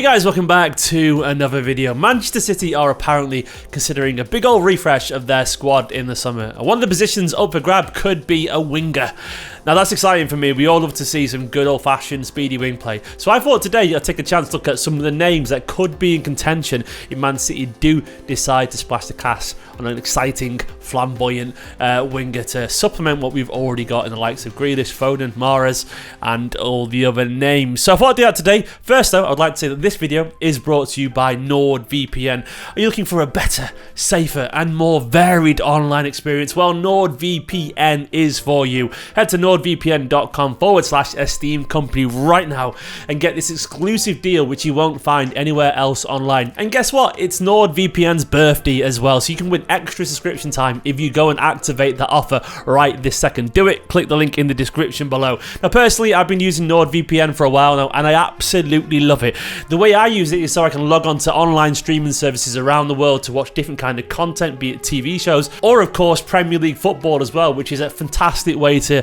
Hey guys, welcome back to another video. Manchester City are apparently considering a big old refresh of their squad in the summer. One of the positions up for grab could be a winger. Now that's exciting for me. We all love to see some good old-fashioned speedy wing play. So I thought today I'd take a chance to look at some of the names that could be in contention if Man City do decide to splash the cash on an exciting, flamboyant winger to supplement what we've already got in the likes of Grealish, Foden, Mahrez, and all the other names. So I thought I'd do that today. First though, I'd like to say that this video is brought to you by NordVPN. Are you looking for a better, safer, and more varied online experience? Well, NordVPN is for you. Head to nordvpn.com/esteemed company right now and get this exclusive deal which you won't find anywhere else online. And guess what? It's NordVPN's birthday as well, so you can win extra subscription time if you go and activate that offer right this second. Do it. Click the link in the description below. Now, personally, I've been using NordVPN for a while now, and I absolutely love it. The way I use it is so I can log on to online streaming services around the world to watch different kind of content, be it TV shows or, of course, Premier League football as well, which is a fantastic way to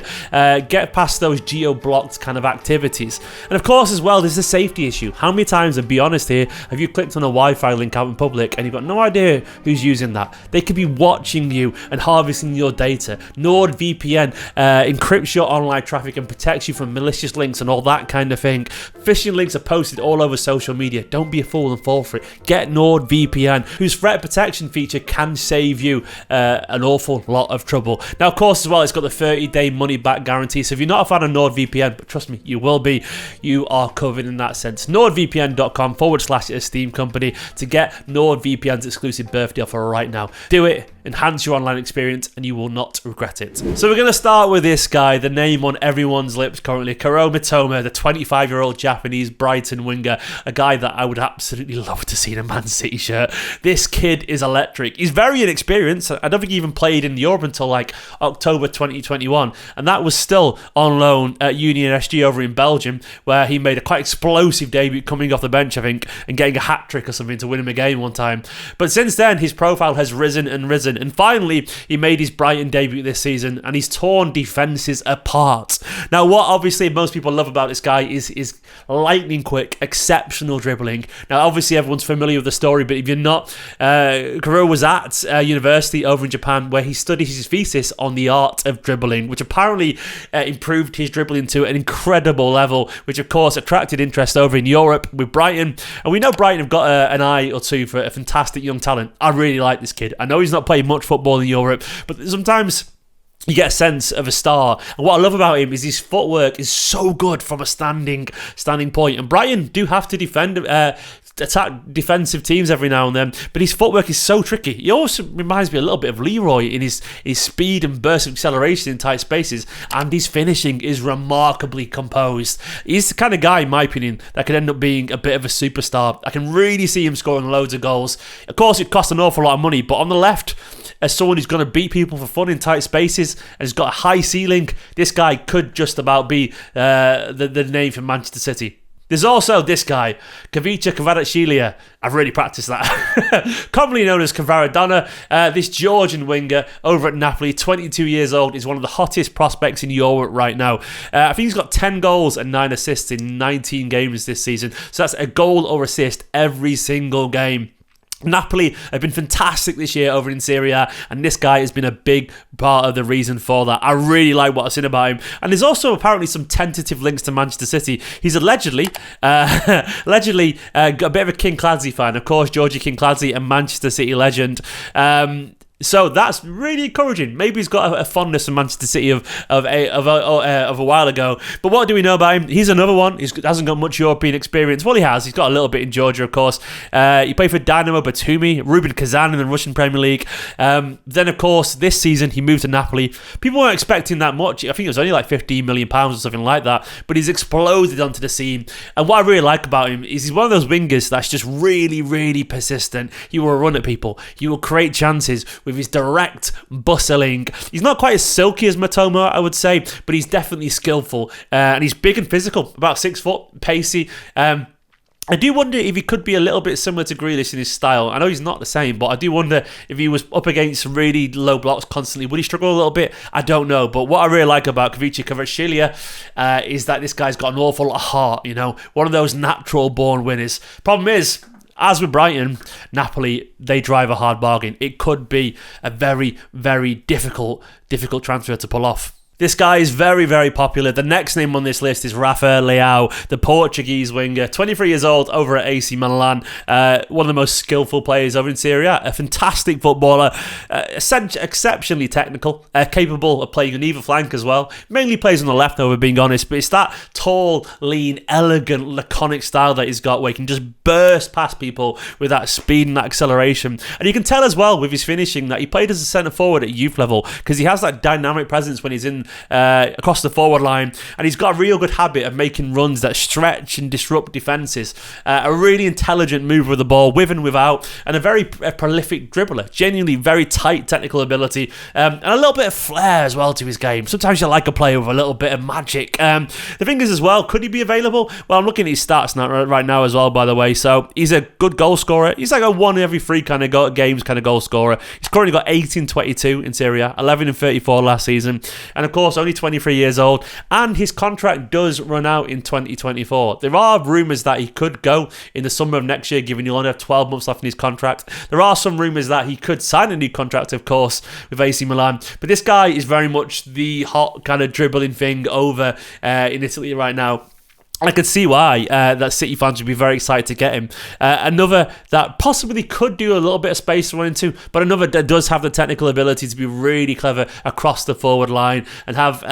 get past those geo-blocked kind of activities. And of course as well, there's a safety issue. How many times, and be honest here, have you clicked on a Wi-Fi link out in public and you've got no idea who's using that? They could be watching you and harvesting your data. NordVPN encrypts your online traffic and protects you from malicious links and all that kind of thing. Phishing links are posted all over social media. Don't be a fool and fall for it. Get NordVPN, whose threat protection feature can save you an awful lot of trouble. Now, of course, as well, it's got the 30-day money-back guarantee. So if you're not a fan of NordVPN, but trust me, you will be, you are covered in that sense. NordVPN.com/esteemed company to get NordVPN's exclusive birthday offer right now. Do it, enhance your online experience, and you will not regret it. So we're going to start with this guy, the name on everyone's lips currently, Mitoma, the 25-year-old Japanese Brighton winger, a guy that I would absolutely love to see in a Man City shirt. This kid is electric. He's very inexperienced. I don't think he even played in Europe until like October 2021, and that was still on loan at Union SG over in Belgium, where he made a quite explosive debut coming off the bench, I think, and getting a hat-trick or something to win him a game one time. But since then, his profile has risen and risen, and finally, he made his Brighton debut this season, and he's torn defences apart. Now, what obviously most people love about this guy is lightning quick, exceptional dribbling. Now, obviously, everyone's familiar with the story, but if you're not, Kuro was at university over in Japan, where he studied his thesis on the art of dribbling, which apparently improved his dribbling to an incredible level, which of course attracted interest over in Europe with Brighton. And we know Brighton have got an eye or two for a fantastic young talent. I really like this kid. I know he's not played much football in Europe, but sometimes you get a sense of a star. And what I love about him is his footwork is so good from a standing point. And Brighton do have to attack defensive teams every now and then, but his footwork is so tricky. He also reminds me a little bit of Leroy in his speed and burst of acceleration in tight spaces, and his finishing is remarkably composed. He's the kind of guy, in my opinion, that could end up being a bit of a superstar. I can really see him scoring loads of goals. Of course, it costs an awful lot of money, but on the left, as someone who's going to beat people for fun in tight spaces and has got a high ceiling, this guy could just about be the name for Manchester City. There's also this guy, 𝙏𝙬𝙨𝙩𝙖𝙬. I've really practiced that. Commonly known as Kvaradona, this Georgian winger over at Napoli, 22 years old, is one of the hottest prospects in Europe right now. I think he's got 10 goals and 9 assists in 19 games this season. So that's a goal or assist every single game. Napoli have been fantastic this year over in Serie A, and this guy has been a big part of the reason for that. I really like what I've seen about him, and there's also apparently some tentative links to Manchester City. He's allegedly got a bit of a 𝙏𝙬𝙨𝙩𝙬 fan, of course, Georgie 𝙏𝙬𝙨𝙬, a Manchester City legend. So that's really encouraging. Maybe he's got a fondness for Manchester City of a while ago. But what do we know about him? He's another one. He hasn't got much European experience. Well, he has. He's got a little bit in Georgia, of course. He played for Dynamo Batumi, Rubin Kazan in the Russian Premier League. Then, of course, this season he moved to Napoli. People weren't expecting that much. I think it was only like £15 million or something like that. But he's exploded onto the scene. And what I really like about him is he's one of those wingers that's just really, really persistent. He will run at people. He will create chances with his direct bustling. He's not quite as silky as Mitoma, I would say, but he's definitely skillful, and he's big and physical, about 6 foot, pacey. I do wonder if he could be a little bit similar to Grealish in his style. I know he's not the same, but I do wonder if he was up against some really low blocks constantly, would he struggle a little bit? I don't know. But what I really like about 𝙏𝙬𝙨𝙩𝙖𝙬 is that this guy's got an awful lot of heart, you know, one of those natural born winners. Problem is, as with Brighton, Napoli, they drive a hard bargain. It could be a very, very difficult transfer to pull off. This guy is very, very popular. The next name on this list is Rafael Leao, the Portuguese winger, 23 years old, over at AC Milan. One of the most skillful players over in Serie A. A fantastic footballer, exceptionally technical, capable of playing on either flank as well. Mainly plays on the left, though, we're being honest, but it's that tall, lean, elegant, laconic style that he's got where he can just burst past people with that speed and that acceleration. And you can tell as well with his finishing that he played as a centre forward at youth level because he has that dynamic presence when he's in across the forward line, and he's got a real good habit of making runs that stretch and disrupt defences. A really intelligent mover of the ball with and without, and a very prolific dribbler. Genuinely very tight technical ability, and a little bit of flair as well to his game. Sometimes you like a player with a little bit of magic. The thing is as well, could he be available? Well, I'm looking at his stats right now as well, by the way. So he's a good goal scorer. He's like a 1 in every 3 kind of games kind of goal scorer. He's currently got 18-22 in Serie A, 11-34 last season, and of course only 23 years old, and his contract does run out in 2024. There are rumours that he could go in the summer of next year, given he'll only have 12 months left in his contract. There are some rumours that he could sign a new contract, of course, with AC Milan, but this guy is very much the hot kind of dribbling thing over in Italy right now. I could see why that City fans would be very excited to get him. Another that possibly could do a little bit of space to run into, but another that does have the technical ability to be really clever across the forward line and have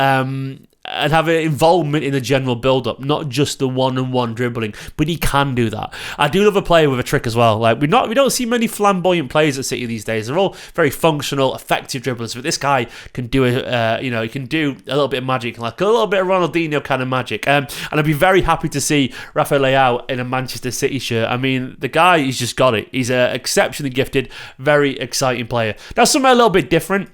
an involvement in the general build-up, not just the one-on-one dribbling, but he can do that. I do love a player with a trick as well. Like we don't see many flamboyant players at City these days. They're all very functional, effective dribblers, but this guy can do he can do a little bit of magic, like a little bit of Ronaldinho kind of magic. And I'd be very happy to see Rafael Leao in a Manchester City shirt. I mean, the guy, he's just got it. He's an exceptionally gifted, very exciting player. Now, something a little bit different.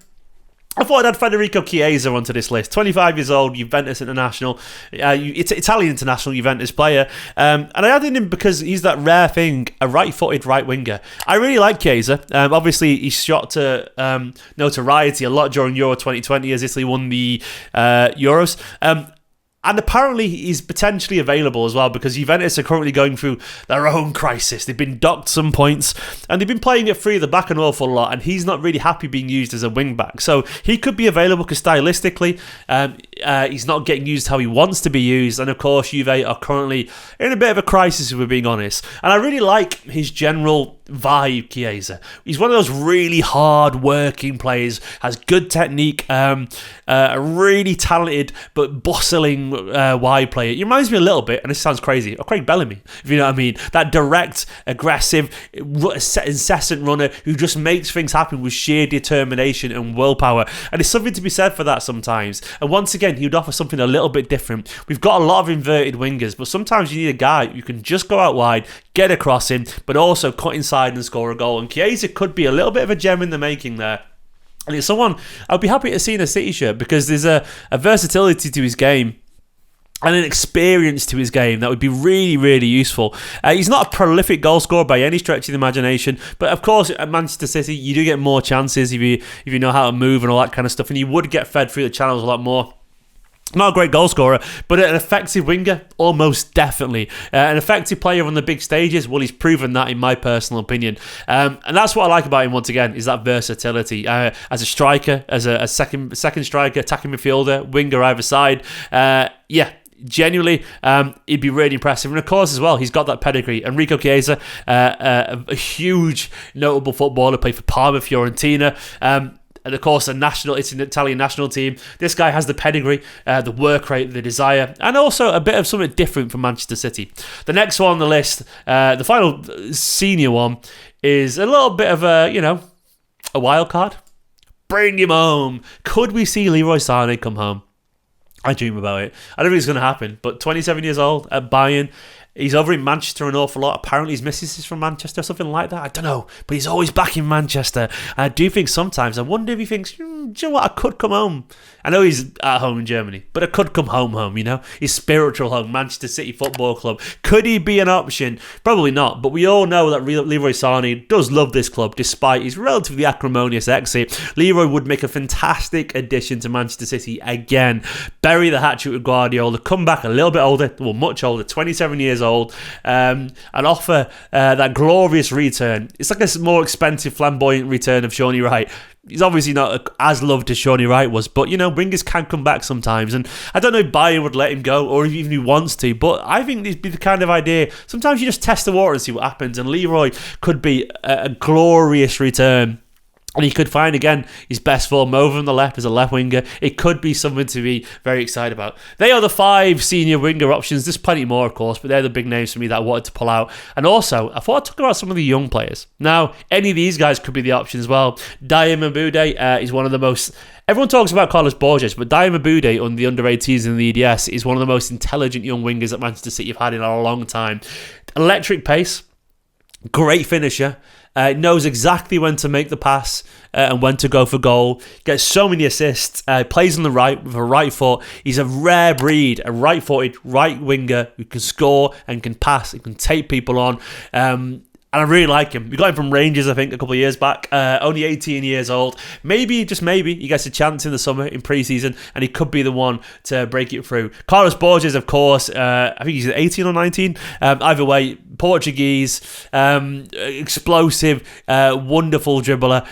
I thought I'd add Federico Chiesa onto this list. 25 years old, Juventus international. It's Italian international Juventus player. And I added him because he's that rare thing, a right-footed right winger. I really like Chiesa. Obviously, he shot to notoriety a lot during Euro 2020 as Italy won the Euros. And apparently he's potentially available as well because Juventus are currently going through their own crisis. They've been docked some points and they've been playing it free at the back an awful lot, and he's not really happy being used as a wing back. So he could be available because stylistically he's not getting used how he wants to be used. And of course Juve are currently in a bit of a crisis, if we're being honest. And I really like his general vibe, Chiesa. He's one of those really hard working players, has good technique, a really talented but bustling wide player. He reminds me a little bit, and this sounds crazy, of Craig Bellamy, if you know what I mean. That direct, aggressive, incessant runner who just makes things happen with sheer determination and willpower. And there's something to be said for that sometimes. And once again, he would offer something a little bit different. We've got a lot of inverted wingers, but sometimes you need a guy who can just go out wide, get a cross in, but also cut inside and score a goal. And Chiesa could be a little bit of a gem in the making there. And it's someone I'd be happy to see in a City shirt because there's a versatility to his game and an experience to his game that would be really, really useful. He's not a prolific goal scorer by any stretch of the imagination, but of course at Manchester City you do get more chances if you know how to move and all that kind of stuff, and you would get fed through the channels a lot more. Not a great goal scorer, but an effective winger, almost definitely. An effective player on the big stages, well, he's proven that in my personal opinion. And that's what I like about him, once again, is that versatility. As a striker, as a second striker, attacking midfielder, winger either side. Genuinely, he'd be really impressive. And of course, as well, he's got that pedigree. Enrico Chiesa, a huge, notable footballer, played for Parma, Fiorentina. And of course, it's an Italian national team. This guy has the pedigree, the work rate, the desire, and also a bit of something different from Manchester City. The next one on the list, the final senior one, is a little bit of a wild card. Bring him home. Could we see Leroy Sané come home? I dream about it. I don't think it's going to happen, but 27 years old at Bayern, He's over in Manchester an awful lot. Apparently his missus is from Manchester or something like that. I don't know. But he's always back in Manchester. And I do think sometimes, I wonder if he thinks, do you know what, I could come home. I know he's at home in Germany, but I could come home, you know? His spiritual home, Manchester City Football Club. Could he be an option? Probably not. But we all know that Leroy Sané does love this club, despite his relatively acrimonious exit. Leroy would make a fantastic addition to Manchester City again. Bury the hatchet with Guardiola, come back a little bit older, well, much older, 27 years old, and offer that glorious return. It's like a more expensive, flamboyant return of Shawnee Wright. He's obviously not as loved as Shawnee Wright was, but, you know, wingers can come back sometimes, and I don't know if Bayern would let him go, or if even he wants to, but I think this would be the kind of idea, sometimes you just test the water and see what happens, and Leroy could be a glorious return. And he could find, again, his best form over on the left as a left winger. It could be something to be very excited about. They are the 5 senior winger options. There's plenty more, of course, but they're the big names for me that I wanted to pull out. And also, I thought I'd talk about some of the young players. Now, any of these guys could be the option as well. 𝙏𝙬𝙞𝙩𝙚 is one of the most... Everyone talks about Carlos Borges, but 𝙏𝙬𝙞𝙩 on the under-18s in the EDS is one of the most intelligent young wingers that Manchester City have had in a long time. Electric pace, great finisher. Knows exactly when to make the pass and when to go for goal. Gets so many assists. Plays on the right with a right foot. He's a rare breed, a right-footed right winger who can score and can pass and can take people on. And I really like him. We got him from Rangers, I think, a couple of years back. Only 18 years old. Maybe, just maybe, he gets a chance in the summer, in pre-season, and he could be the one to break it through. Carlos Borges, of course, I think he's 18 or 19. Either way, Portuguese, explosive, wonderful dribbler,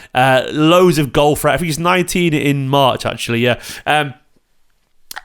loads of goal threat. I think he's 19 in March, actually, yeah.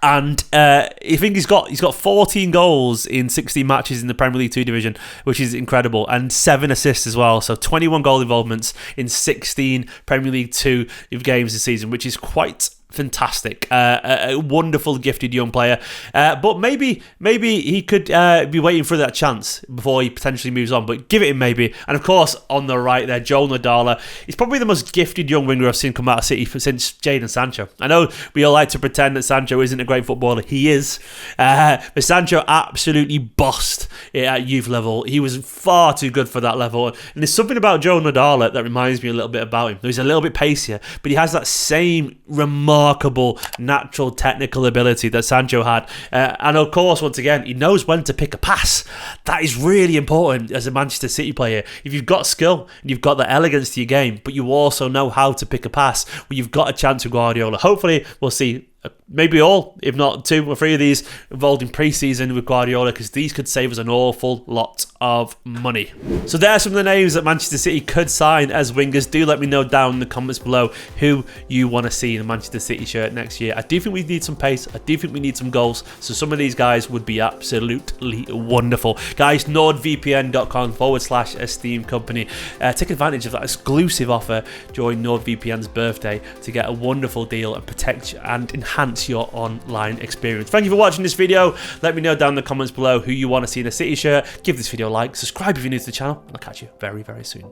And I think he's got 14 goals in 16 matches in the Premier League 2 division, which is incredible, and 7 assists as well. So 21 goal involvements in 16 Premier League 2 games this season, which is quite fantastic. A wonderful, gifted young player. But maybe he could be waiting for that chance before he potentially moves on. But give it him maybe. And of course, on the right there, Joel Nadala. He's probably the most gifted young winger I've seen come out of City since Jadon Sancho. I know we all like to pretend that Sancho isn't a great footballer. He is. But Sancho absolutely bossed it at youth level. He was far too good for that level. And there's something about Joel Nadala that reminds me a little bit about him. He's a little bit pacier, but he has that same remarkable natural technical ability that Sancho had, and of course, once again, he knows when to pick a pass. That is really important as a Manchester City player. If you've got skill and you've got the elegance to your game, but you also know how to pick a pass, well, you've got a chance with Guardiola. Hopefully we'll see maybe all, if not 2 or 3 of these involved in pre-season with Guardiola, because these could save us an awful lot of money. So there are some of the names that Manchester City could sign as wingers. Do let me know down in the comments below who you want to see in a Manchester City shirt next year. I do think we need some pace. I do think we need some goals. So some of these guys would be absolutely wonderful. Guys, nordvpn.com/esteemed company. Take advantage of that exclusive offer during NordVPN's birthday to get a wonderful deal and protect and enhance your online experience. Thank you for watching this video. Let me know down in the comments below who you want to see in a City shirt. Give this video a like, subscribe if you're new to the channel, and I'll catch you very, very soon.